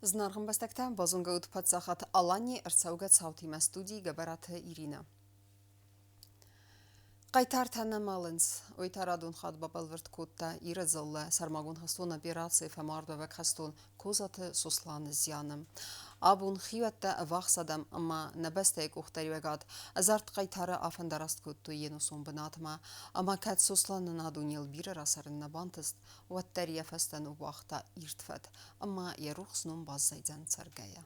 Знарган бастактан базунга утпатсахат алани арцауга цаутима студии габарата Ирина. Қайтар танамалынс, ойтарадун хад бабалверт котта иразылла сармагун хастун операции фамардова хастун козаты сусланы зяным. Абун хиватта вахсадам, ама набастайк ухтаривагад, азарт қайтары афандараст котту енусун бынатма, ама кат сусланы надунил бира расарын набантыст, ваттария фастану вахта иртфат, ама ярухснун баззайдан царгая.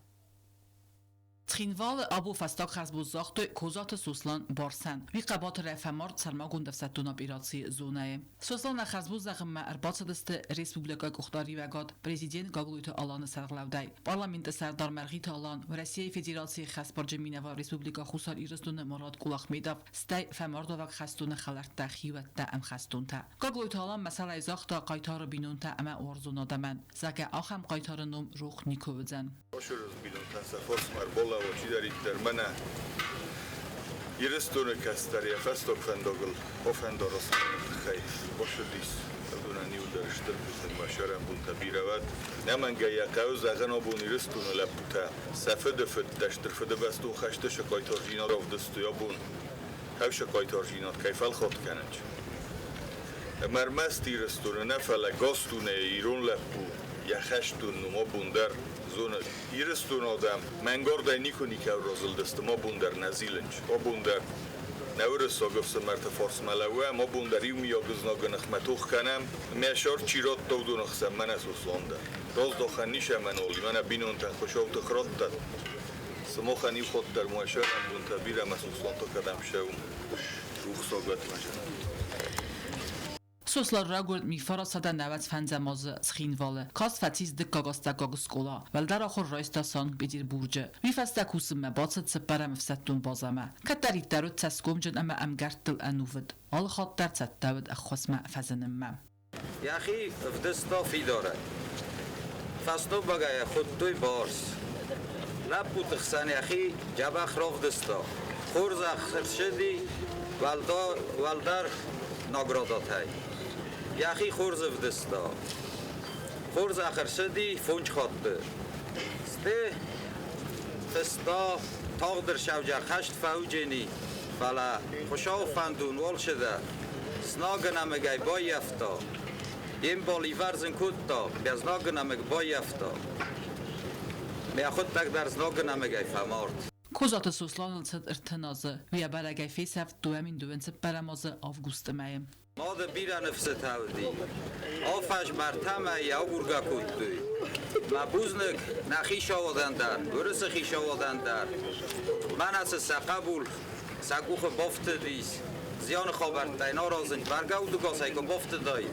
Trinval ابو فستاق خزبو زاخت کوزات سوسلان بارسن وی قبات رفمارد سرماگون دفستون اپیراسی زونه سوسلان خزبو زغم ارباط دست ریسپوبلیکا گختاری وگاد پرزیدنت گاگلویت آلان سرغلودای پارلمنت سردار مرغیت آلان و روسیه فدراسی خسبارج مینوا ریسپوبلیکا خوسار ایرستون مراد قولاخمیداف ستی فمارد و خستون خلرت تخیوت تا ام خستون تا گاگلویت آلان مسئله زاخت قایتار بینون تا ام ارزونا دمن زگه آخم قایتار نوم روخ نیکوزن Ci darit der mana irestone kastaria fastok fandogl ofendoros khay boshadis aduna niu der shtabten masharam bun tabiravat namanga ya qauz agano bun irestone laputa safed fed dashter fed bastu khashte shkoitorjina rovdstu yobun hav shkoitorjina kayfal khot kanach marmast irestone nafala gostune iron lapu ya khashtun mo bundar zona irestun odam mangorday nikoni ka rozildist mo bundar nazilinch o bundar navrasogov samarta forsmalawa mo bundar yumi yogznogn khmatuh kanam meshor chirot dovdun khsam manas uslonda roz dokhani shamanoli mana binon tan khoshov tkrotta smokhani khod dar muashar bun tabira masuslonto kadam shev rukhsogat mashan سوسلار راگورد میفارا ساده نوت فنزماز سخینواله کاس فتیز دکاگاستا گاگسکولا ول در آخر رایستا سانگ بدیر بورجه ویفستا کوسمه باست سپره مفستون بازمه کتری درو تسکوم جن اما امگرتل انوود آل خاط در تدود اخواسمه فزنمم یخی افدستا فی داره فستو بگه خود توی بارس نپو تخسن یخی جبه خراف دستا خورز اخر شدی ولدر ناگرادات های یخی خورز افدستا خورز آخر شدی فونج خواهده سته فستا تاغ در شوجه خشت فوجینی فلا خوشا و فندون وال شده سناگ نمگه بای افتا این بالی ورزن کود تا بیز ناگ نمگه بای افتا می خود تک در سناگ نمگه فمارد کوزات سوسلان صد ارتنازه ویا برگه فیسفت دوامین دوینس برمازه آفگوست مایم ما ده بیره نفس تاودی آفش مرتمه یا گرگا کود دوی ما بوزنک نخیش آودن در ورس خیش آودن در من از سقبول سگوخ بافت دیس زیان خابرد دینا رازن برگه و دوگاه سیکن بافت دای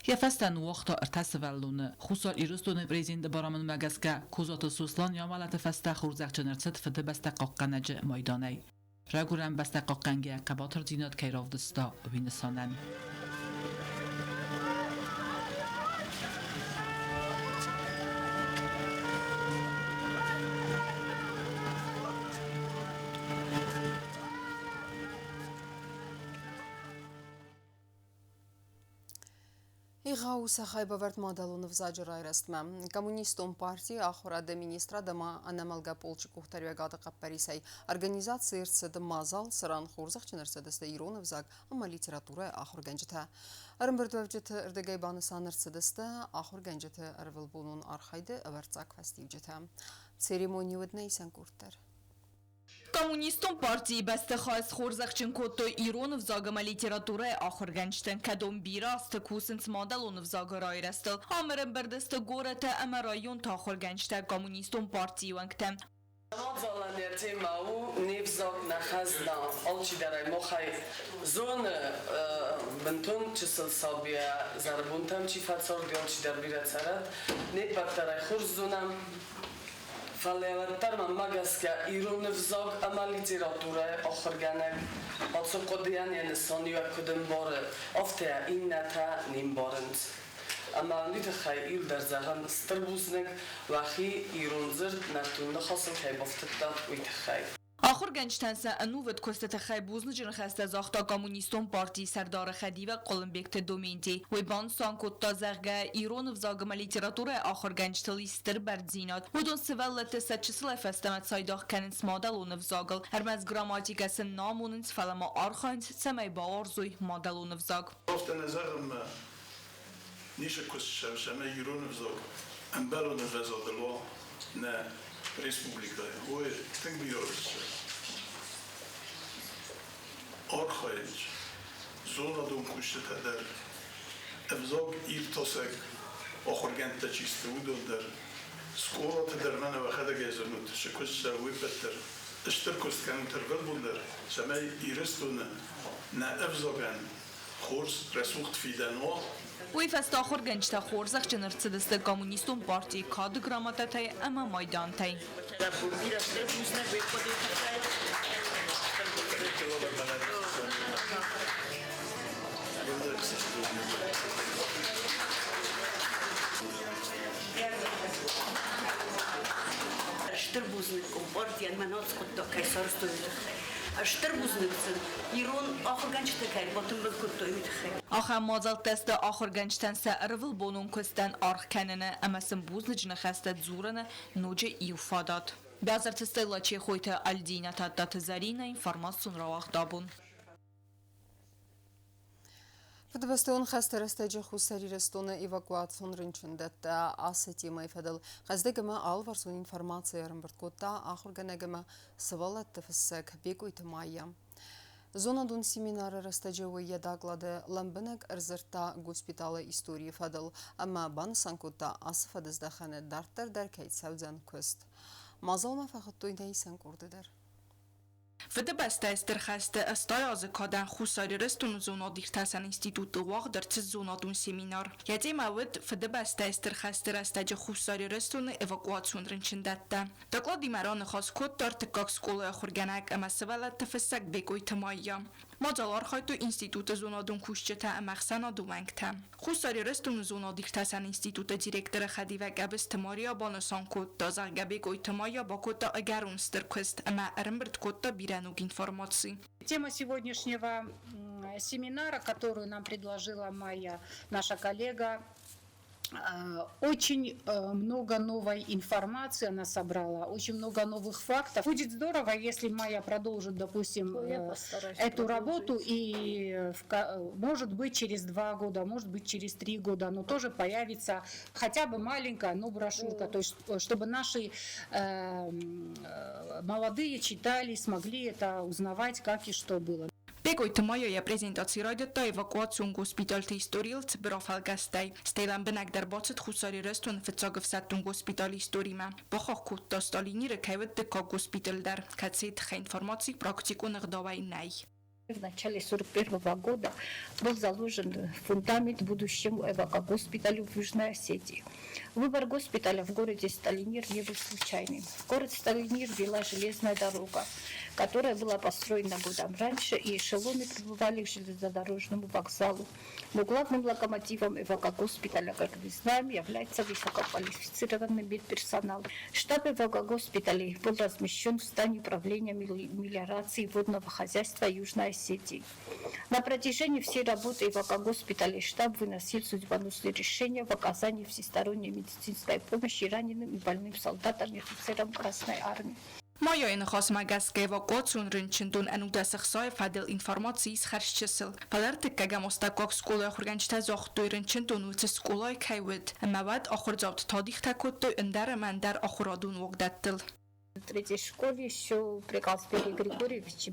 یفستن وقتا ارتس ولونه خوصار ایرستون پریزیند برامن مگسکه کوزات سوسلان یا مالت فسته خورزق جنرست فده بسته قاقنج مایدانه راگورم بسته قاقنگه قباتر دینات که راودستا وینسانن Игау сахай бавард мадалунов заджирай растма. Коммунистом партии ахурада министра дама анамалга полчик ухтарвегада каппарисай. Организация ирцеда мазал саран хурзах чинарцедесте иронов заг ама литература ахур генджета. Армбердвевджет ирдегай банысан ирцедесте ахур генджете арвилбунун архайды аварцак фастивджета. Церемонию днейсан куртер. Коммунистом партии басты хас хорзахчин котто Иронов загама литература ахырганчтен кадом бираст кусенц модалунов загарай растыл. Амрын бердесте гората ама район та ахырганчта коммунистом партии вангтен. Заланерти мау невзак нахазна алчи дарай мохай зон бентон чисел сабия зарбунтам чи фацор диалчи дар бирацара не бактарай хурзунам فعلیت‌تر من مگس که ایران وزاق اما لیتراتوره آخرگانه آتو قدیان انسانی و کدوم باره افته این نتا نیم بارند اما نیت خیلی در زهان استربوزنگ وقتی ایران زرد نتونه خاصم که بافته داد ویت خیلی آخر گنجتنسه انووت کستت خی بوزن جن خسته زاختا کمونیستون پارتی سردار خدی و قلمبیکت دومینتی و بان سانکوت تازغه ایران و زاگم لیتراتور آخر گنجتلی ستر بردزینات و دون سوالت سچسل فستمت سایداخ کننس مادلون و زاگل هرمز گراماتیک سن ناموننس فلما آرخاینس سمی باورزوی مادلون و زاگ گفت نظرم نیشه کس شمشمه ایران و زاگ انبالون و زادلوا نه Республика, ой, так бьешься. Архаич, зона дом куште тадер. Evzog irtosek, ахоргента чисто удодер. Скоро тадер мене вахада гезанут. Шекус шавы беттер. Эштер косткан тервел бундер. Шамай ирестуна на evzogan. Хорс ресухт фиданва. وی فست آخر گنجتا خورزخ جنر چدست کمونیستون پارتی کاد گراماتای اما مایدان تای. Штырбузником партия Манатскотта кайсар стоит. Штырбузникцен Ирон ахырганчты кай батым бил көттөйт хай. آخر مازال تست آخر گنجتن سرول بونون کستن آرخ کننه اما سنبوزن جن خستت زورنه نوجه ایوفادات. بعضر تستیلا چی خویت الدینه تا دات زرینه اینفرماسیون رواق دابون. فدبستون خستر استجه خسری رستونه ایواکواتسون رنچندت آسیتی مایفدل خزدگما آلورسون اینفرماسیون رنبرتکوتا آخر گنگما سوالت تفسک بیگویت مایم. Зонадун семинары растажевые доклады ламбынек эрзерта госпиталы истории фадыл, амма баны санкутта асыфадыздаханы дарттар даркайт саудзан көст. Мазалма фақыттуй нейсен курдыдар. فدبسته استرخست استایاز کادن خوساری رستون زونا دیرتاسن انستیتوت واق در چه زونادون سمینار. یادی مواد فدبسته استرخست رستاج خوساری رستون اواکواتسون رنچندت ده. دکلادی مران خاص کد در تکاک سکول خورگنک اما سوالت تفسک بگوی تمایا. ماجالار خواهد انستیتوت زونادون کوشچتا امخسنا دومنگتا. خوساری رستون زونا دیرتاسن انستیتوت دیرکتر خدی و گبست ماریا بانسان کد دازق بگوی تمایا با کد اگرون سترکست اما ارمبرد کد информации. Тема сегодняшнего семинара, которую нам предложила наша коллега, очень много новой информации она собрала, очень много новых фактов. Будет здорово, если Майя продолжит, допустим, эту работу, и может быть через 2 года, может быть через 3 года, но тоже появится хотя бы маленькая, но брошюрка, то есть чтобы наши молодые читали, смогли это узнавать, как и что было. Бегойт моя презентация радиота эвакуацион госпитальте историялц брофалгастай. Стейлан бенак дар бацет хусари рестон фцагов саттун госпитал историма. Бахах кут та сталини рекавет дека госпиталь дар. Кацет ха информации практику нагдавай най. В начале 1941 года был заложен фундамент будущему эвакогоспиталю в Южной Осетии. Выбор госпиталя в городе Сталинир не был случайным. В город Сталинир вела железная дорога, которая была построена годом раньше, и эшелоны прибывали к железнодорожному вокзалу. Но главным локомотивом эвакогоспиталя, как мы знаем, является высококвалифицированный медперсонал. Штаб эвакогоспиталей был размещен в здании управления мелиорации водного хозяйства Южной Осетии. На протяжении всей работы эвакогоспиталей штаб выносил судьбоносные решения в оказании всесторонней медицинской помощи раненым и больным солдатам и офицерам Красной Армии. Моя инхас магаске эвакуацион рынчындун анудасах сай фадил информации из харчесел. Паларты кагамостакок скола хурганчта зохтой рынчындун уц сколай кайвет. Мавад ахурзавт тодих такоттой эндара мандар ахурадун вогдаттыл. В третьей школе еще при Калсбере Григорьевиче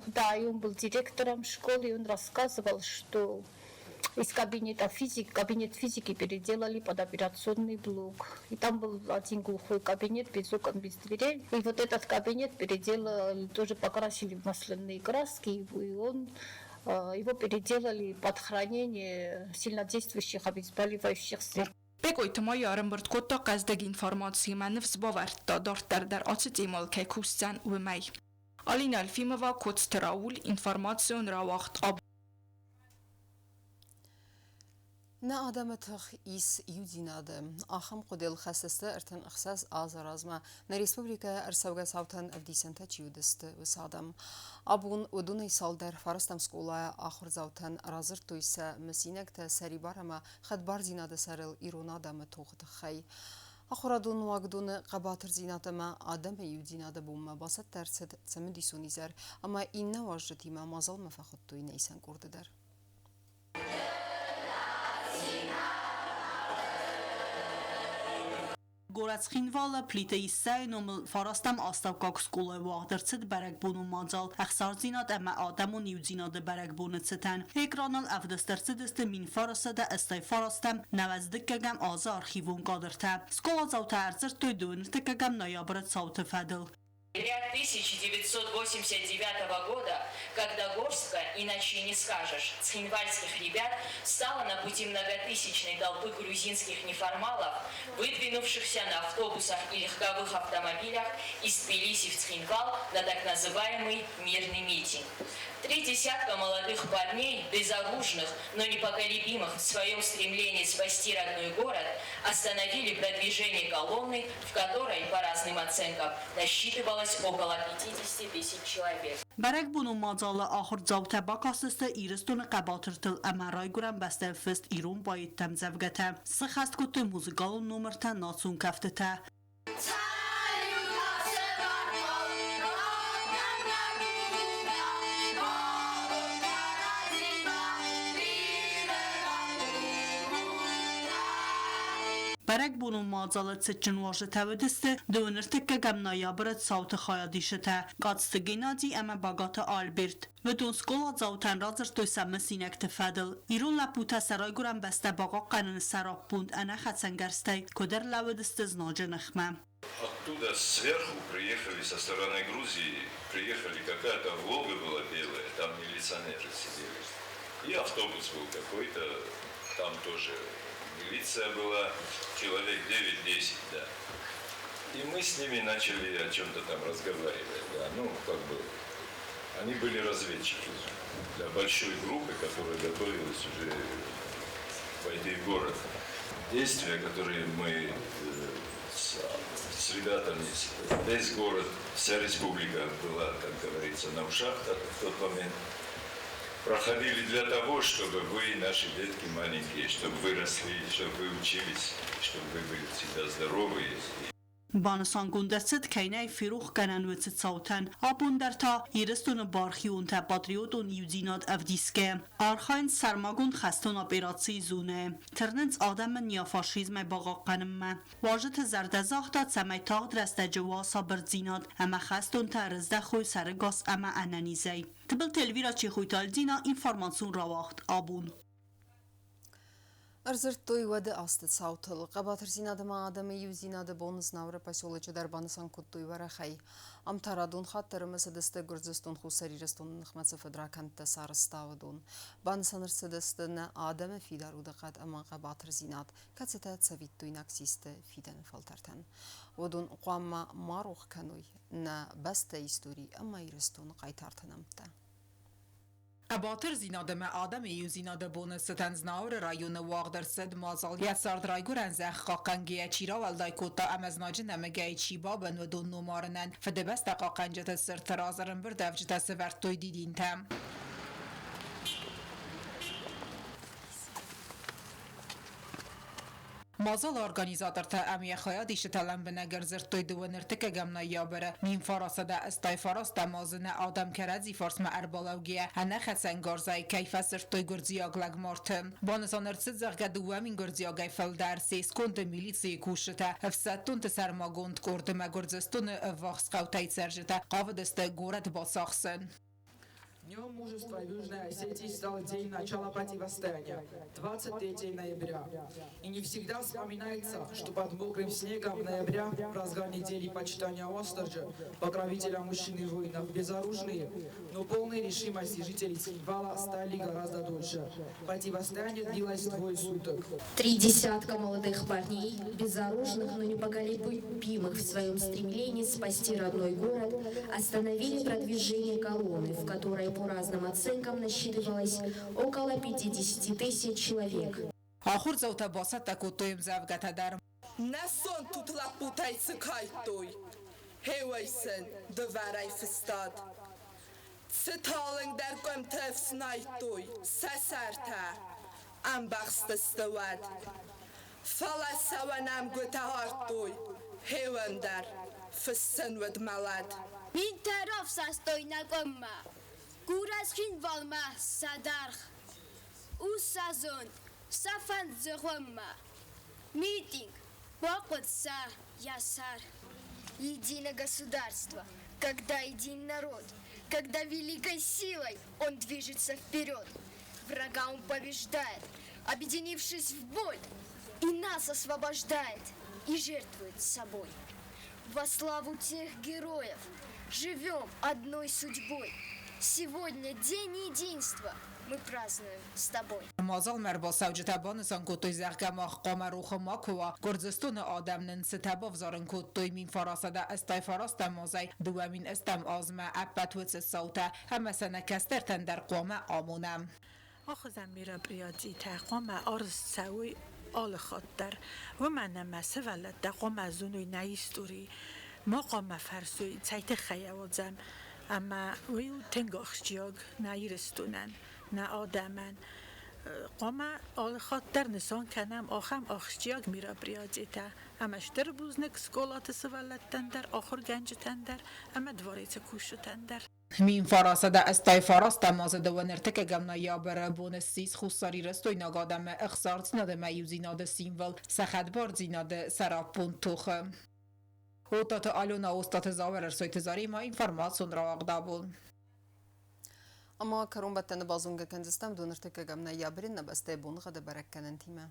да, и он был директором школы, и он рассказывал, что из кабинет физики переделали под операционный блок. И там был один глухой кабинет, без окон, без дверей. И вот этот кабинет переделали, тоже покрасили в масляные краски, и его переделали под хранение сильнодействующих обезболивающих средств. بگویت ما یارم برد کتا قصدگ اینفرماسی من نفس باورد تا دارت در آتت ایمال که کوستن و می. آلین الفیم و کت تراول اینفرماسیون را وقت آب. نا آدم تخ ایس یودینادم آخم قدل خسسته ارتن اخساس آزارازما نا ریسپوبلیکا ارسوگا ساوتن افدیسنتا چیودست وسادم ابون ودونی سال در فرستم سکولا آخر زاوتن رازر تویسا مسینک تا سری بارما خد بار زیناد سرل ایرونادم توخت خی آخرادون واقدون قباتر زینات ما آدم یودیناده بوم باست درصد سمدی سونیزر اما این نواجدی ما مازال مفخد توی نیسان کرده در Գորած խինվալը պլիտեի սայնում վարաստամ աստավկակ սկուլը վաղդրցիտ բարակբունու մածալ ախսարձինատ əmə adamın yudinadı բարակբունը ցտən ekranal avdastırçıdıstı min farası da astay farastım navazdıkkagam azı arxivun qadırtə skola zavta ərzir toydunirtikagam noyabrət savtı fədil 1989 года, когда горстка, иначе не скажешь, цхинвальских ребят стала на пути многотысячной толпы грузинских неформалов, выдвинувшихся на автобусах и легковых автомобилях из Тбилиси в Цхинвал на так называемый мирный митинг. 30 молодых парней, безоружных, но непоколебимых в своем стремлении спасти родной город, остановили продвижение колонны, в которой, по разным оценкам, насчитывалось около 50 тысяч человек. Բարակբունու մածալը ախր ծավթə բակասստը իրստունը qəbatırtıl əmərray գուրən bəstəl fıst իրուն bayıttəm zəvgətə. Sıxast kutu muzikalı numırtə natsun kəftətə. Բարակբունու մածալը ծճն վաժը թավդստը դոնրտկը գամնայաբրդ սաուտը խայադիշտə. Qatstı Genadi əmə Bagata Albert. Vëdun skola zavtən razır toysəmə sinək tefədil. İrun laputa saray guran bəstə baqa qanın sarab bund ənə xətsəngərstəy. Көдер лавыдысты зножы нахма. Оттуда сверху приехали со стороны Грузии, приехали какая-то Волга была белая, там милиционеры сидели. И автобус был какой-то, там тоже милиция была, человек 9-10, да. И мы с ними начали о чем-то там разговаривать, да. Ну, как бы, они были разведчики для большой группы, которая готовилась уже войти в город. Действия, которые мы с ребятами, весь город, вся республика была, как говорится, на ушах в тот момент. Проходили для того, чтобы вы, наши детки маленькие, чтобы вы росли, чтобы вы учились, чтобы вы были всегда здоровы. Բանսան գունդեցիտ կայնայ ֆիրուխ կանանվեցիտ սաուտան, ապունդար թա իրստունը բարխի ունտա պատրիոտուն յուդինատ ավդիսկե, արխայն սարմագուն խաստուն ապերացի զունե, թրնենց ադամը նյաֆաշիզմ է բաղաղկանմը, վաժըթը զարդազաղտա ծամայ թաղ դրաստաջվա սաբրձինատ, əmə խաստուն թա ռզդա խոյ սարգաս əmə անանիզəy. Թբıl telvira çi xuytal dina informasyon ravaxt abun. Арзырттой воды асты саутыл. Қабатыр зинадыма адымы ю зинады бонус навры поселочы дарбанысан куттой варахай. Амтарадун хаттырымысы дысты гүрзістун хусарирыстун нықмасы федракантты сарыставыдун. Банысан ырсыдыстыны адымы фидаруды қад аман қабатыр зинад. Кацета цавиттой наксисты фиданы фалтартан. Водун қуамма марух кануй на баста истории амма ирыстун қайтартынамтта. Աբատր զինադմը ադամ ու զինադը բոնը ստան զնաուրը ռայոնը վաղդր սդ մազալ յասարդ ռայգուրան զախ қақանգիա չիրավ ալդայկոտա ամազնաջն ամգայի չիբաբն ու դուն նոմարնան ֆդեբես տaqaqanջտը սրտը ռազարն բր դավջտա սվարտոյ դիդինտամ Մազալ օրգանիզատորը ամիախոյա դիշտալան բնագր զրտոյ դուվներտիկը գամնայաբերը մին ֆարասada աստայ ֆարաստա մազնա ադամ քարազի ֆորսմա արբալավգիա հանա խասան գորզայ կայֆա զրտոյ գորձիագլագ մորթը բոնսոներցը զարգադուամին գորձիագայ ֆալդարսի սկոնդը միլիցիի կուշտա հվսատուն տսարմագոնդ կորդը մագորձստունը վախսկաուտայ ծержետա qavdստը գորատ բասախսն Днем мужества Южной Осетии стал день начала противостояния, 23 ноября. И не всегда вспоминается, что под мокрым снегом ноября, в разгар недели почитания Осторджа, покровителя мужчин и воинов, безоружные, но полной решимости жителей Цхинвала стали гораздо дольше. Противостояние длилось двое суток. 30 молодых парней, безоружных, но непоколебимых в своем стремлении спасти родной город, остановили продвижение колонны, в которой по разным оценкам насчитывалось около 50 тысяч человек. آخر زوتا باست تکوتویم زوگت در نسان tutla putajцы kajtuj. Hevajsen dövarai festad. Citaling der gömtöf snajtuj. Seserte. Ambachstestavad. Falasavanam göta hartuj. Hevander. Fessenved malad. Min taraf sastoy nagomma. Guraskin valma sadarх. Усазон. Сафан зэгъуэмэ. Митинг. Бокотса. Ясар. Единое государство. Когда един народ. Когда великой силой он движется вперед. Врага он побеждает. Объединившись в бой. И нас освобождает. И жертвует собой. Во славу тех героев. Живем одной судьбой. Сегодня день единства. Мы празднуем с тобой. مازال مربا سوجتبان سان کوتوی زغگما قام روخ ماکوا گرزستون آدم ننستبا وزارن کوتوی مین فراسده استای فراست مازای دوامین استم آزمه اپت وچ سوته همه سنه کستر تندر قوم آمونم آخذم میرا بریادی تا قوم آرز سوی آل خاطر و من مسه ولد دا قوم زونوی نیستوری ما قوم فرسوی تایت خیوازم اما ویو تنگاخشیاگ نیرستونن نه آدمن قوم آل خاطر نسان کنم آخم آخشیاگ میرا بریادی تا امش در بوزنک سکولات سوالت تندر آخر گنج تندر اما دواریت کوش تندر مین فراسده استای فراست مازده و نرتک گمنا یا بر بونسیز خوصاری رستوی نگادم اخسار زیناده میوزی ناده سیمول سخد بار زیناده سراپون توخه و تات آلونا استات زاور ارسوی تزاری ما اینفرماسون را اقدابون اما کرون بتن بازونگه کنزستم دونرتک گمنا یا برین نبسته بونغه ده برکنن تیمه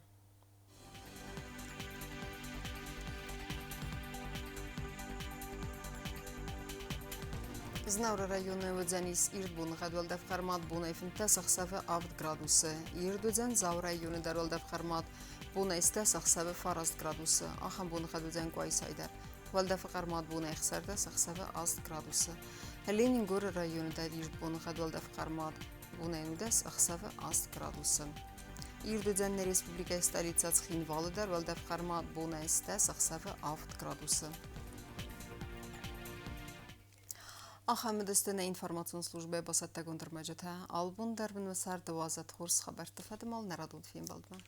Znavra rayonu vëdzenis irdbun għadwal daf xarmat buna ifintesaq save 4 graduсы. Irdudzen Zavra rayonu darwal daf xarmat buna istesaq save 4 graduсы. Axan buna għadwudzen kwajsajder. Wal daf xarmat buna ixsardesaq save 10 graduсы. Lenin Gor rayonu dar irdbun għadwal daf xarmat buna inudesaq save 10 graduсы. Irdudzen Respublika stolica Xinvalı darwal daf xarmat buna istesaq save 10 graduсы. Ахамедстен информационной службы басатта гонтармажата албун дарбин васар 12 хорс хабар тафадмал нарадун фим балдман.